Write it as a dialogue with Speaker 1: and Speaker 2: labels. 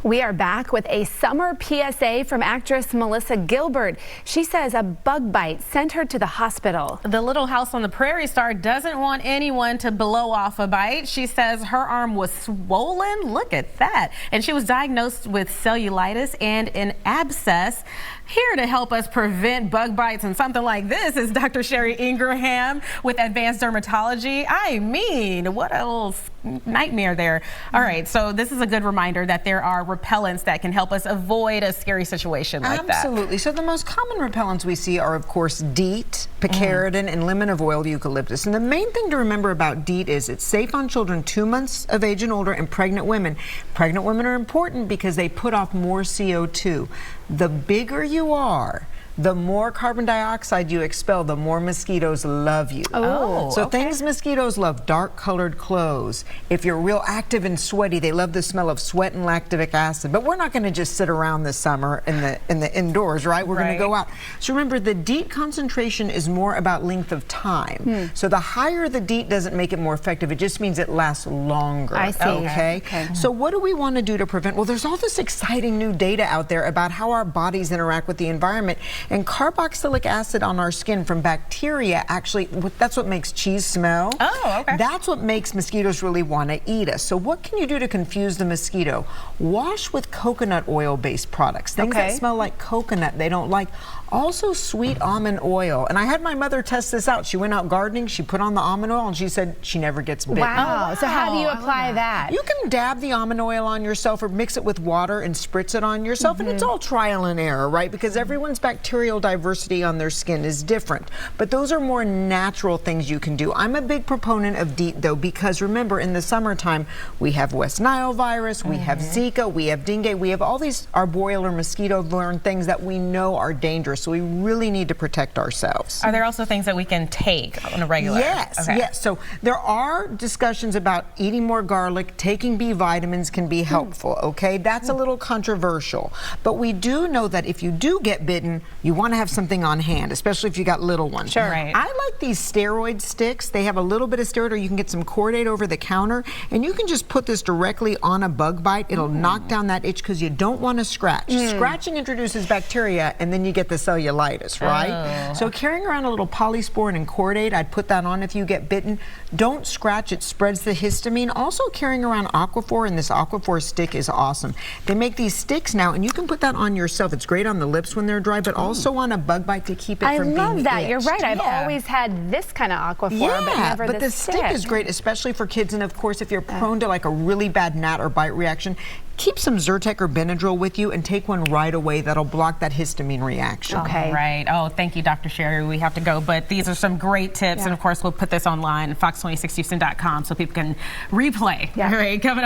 Speaker 1: We are back with a summer PSA from actress Melissa Gilbert. She says a bug bite sent her to the hospital.
Speaker 2: The Little House on the Prairie star doesn't want anyone to blow off a bite. She says her arm was swollen. Look at that. And she was diagnosed with cellulitis and an abscess. Here to help us prevent bug bites and something like this is Dr. Sherry Ingraham with Advanced Dermatology. I mean, what a little nightmare there. All right, so this is a good reminder that there are repellents that can help us avoid a scary situation like that.
Speaker 3: Absolutely. So the most common repellents we see are, of course, DEET, picaridin, and lemon of oil eucalyptus. And the main thing to remember about DEET is it's safe on children 2 months of age and older and pregnant women. Pregnant women are important because they put off more CO2. The bigger you are, the more carbon dioxide you expel, the more mosquitoes love you. So things mosquitoes love: dark colored clothes. If you're real active and sweaty, they love the smell of sweat and lactic acid. But we're not going to just sit around this summer in the indoors, right? We're going to go out. So remember, the DEET concentration is more about length of time. So the higher the DEET doesn't make it more effective. It just means it lasts longer.
Speaker 1: I see.
Speaker 3: Okay? So what do we want to do to prevent? Well, there's all this exciting new data out there about how our bodies interact with the environment. And carboxylic acid on our skin from bacteria, actually, that's what makes cheese smell. That's what makes mosquitoes really want to eat us. So what can you do to confuse the mosquito? Wash with coconut oil-based products. Things that smell like coconut they don't like. Also sweet almond oil. And I had my mother test this out. She went out gardening, she put on the almond oil, and she said she never gets bitten.
Speaker 1: Wow. So how do you apply that?
Speaker 3: You can dab the almond oil on yourself or mix it with water and spritz it on yourself. And it's all trial and error, right? Because everyone's bacterial diversity on their skin is different. But those are more natural things you can do. I'm a big proponent of DEET, though, because remember, in the summertime, we have West Nile virus, we have Zika, we have dengue, we have all these arboreal or mosquito-borne things that we know are dangerous. So we really need to protect ourselves.
Speaker 2: Are there also things that we can take on a regular?
Speaker 3: Yes, yes. So there are discussions about eating more garlic, taking B vitamins can be helpful, okay? That's a little controversial. But we do know that if you do get bitten, you want to have something on hand, especially if you got little ones.
Speaker 2: Sure. Right.
Speaker 3: I like these steroid sticks. They have a little bit of steroid, or you can get some Cordate over the counter, and you can just put this directly on a bug bite. It'll knock down that itch because you don't want to scratch. Scratching introduces bacteria, and then you get the cellulitis, right? So carrying around a little Polysporin and Cordate, I'd put that on if you get bitten. Don't scratch, it spreads the histamine. Also carrying around Aquaphor, and this Aquaphor stick is awesome. They make these sticks now, and you can put that on yourself. It's great on the lips when they're dry, but also on a bug bite to keep it from being itched.
Speaker 1: I love that. You're right. I've always had this kind of Aquaphor, but never
Speaker 3: but the stick is great, especially for kids. And of course, if you're prone to like a really bad gnat or bite reaction, keep some Zyrtec or Benadryl with you and take one right away. That'll block that histamine reaction.
Speaker 2: Right. Oh, thank you, Dr. Sherry. We have to go, but these are some great tips. And of course, we'll put this online at fox26houston.com so people can replay. All right, coming up.